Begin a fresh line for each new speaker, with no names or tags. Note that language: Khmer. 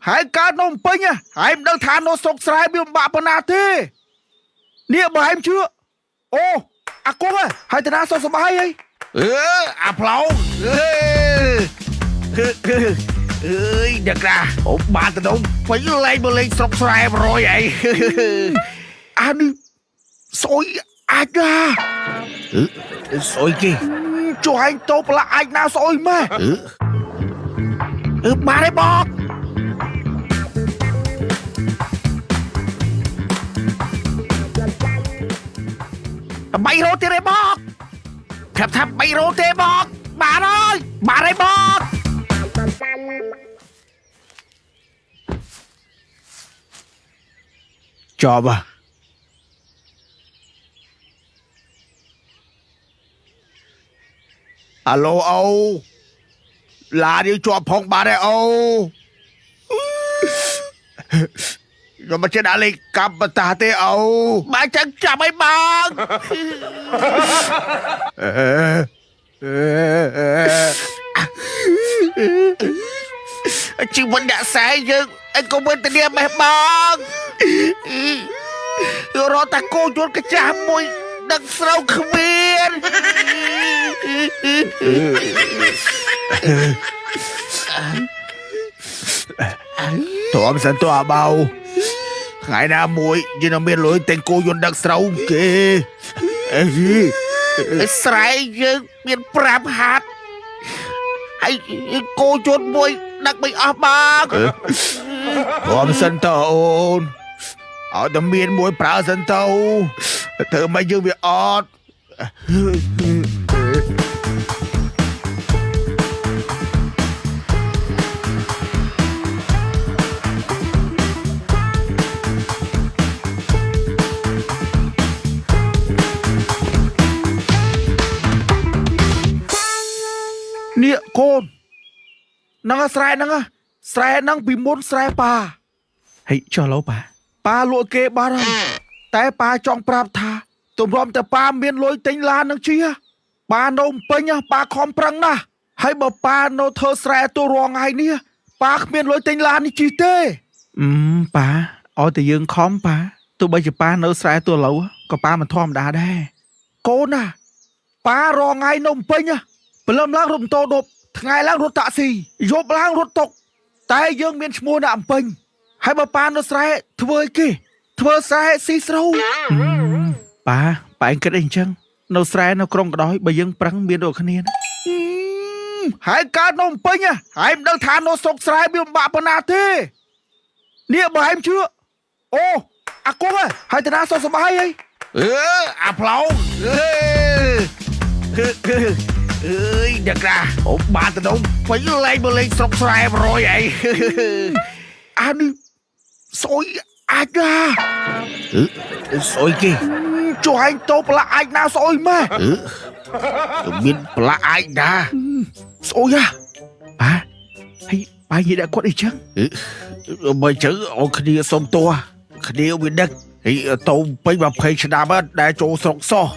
ហើយកើតនំពេញហើយមិនដឹងថានៅស្រុកស្រែវាបាក់ប៉ុណ្ណាទេនេះបើឯងជឿអូអាគង់ហើយតាណាសុខសប្បាយហីអាផ្លោអើយដឹកណាអូបានទៅនំពេញលេងមកលេងស្រុកស្រែ100អីអានេះស្អុយអាចណាស្អុយគេជួយឯងតោប្រឡាក់អាចណាស្អុយម៉ែបានទេបង3 រោទៀតទេបងប្រាប់ថា3 រោទេបងបានហើយបានហើយបងចប់អាឡូអូឡានេះជាប់ផងបានទេអូខ្ញុំមិនចេះដាក់លេខកាប់បតាទេអូបានចឹងចាប់ឲ្យបងជីវិតដាក់ខ្សែយើងអីក៏មិនទៅនេះបេះបងរត់តែគោយន្តកញ្ចាស់មួយដឹកស្រូវគ្មានតើមិនសិនតើបៅថ្ងៃណាមួយយើងមានលុយតែគោយន្តដឹកស្រូវគេស្រែយើងមាន5ហាត់ហើយគោយន្តមួយដឹកមិនអស់បងតើមិនសិនតើអូនឲ្យតែមានមួយប្រើសិនទៅធ្វើមិនយើងវាអត់នេះកូនហ្នឹងស្រែហ្នឹងពីមុនស្រែប៉ាហេចុះឡូប៉ាលក់គេបាត់ហើយតែប៉ាចង់ប្រាប់ថាទម្រាំតែប៉ាមានលុយទិញឡាននឹងជិះប៉ានៅពេញប៉ាខំប្រឹងណាស់ហើយបើប៉ានៅធ្វើស្រែទូរងថ្ងៃនេះប៉ាគ្មានលុយទិញឡាននេះជិះទេប៉ាឲ្យតែយើងខំប៉ាទោះបីជាប៉ានៅស្រែទូឡូវក៏ប៉ាមិនធម្មតាដែរកូនណាប៉ารងថ្ងៃនៅពេញព្រលឹមឡើងរត់ម៉ូតូដប់ថ្ងៃឡើងរត់តាក់ស៊ីយប់ឡើងរត់តុកតែយើងមានឈ្មោះណាអំពេញហើយបើប៉ានៅស្រែធ្វើអីគេធ្វើស្រែស៊ីស្រូវប៉ាឯងគិតអីអញ្ចឹងនៅស្រែនៅក្រុងក៏ដោយបើយើងប្រឹងមានដូចគ្នាហើយកើតនៅពេញហើយមិនដឹងថានៅស្រុកស្រែវាបាក់ប៉ុណ្ណាទេនេះបើឯងជឿអូអាគង់ហើយតាណាសុខសប្បាយហីអាផ្លោអើយដឹកណាអូបានទៅនំពេញលេងមកលេងស្រុកស្រែ100អីអានេះស្អុយអាចណាស្អុយគេជួយឯងតោប្រឡាក់អាចណាស្អុយម៉ែមានប្រឡាក់អាចណាស្អុយហើយបាយនិយាយដាក់គាត់អីចឹងបើចឹងអូគ្នាសុំតួគ្នាវាដឹកហើយតោពេញ20ឆ្នាំដែរចូលស្រុកសោះ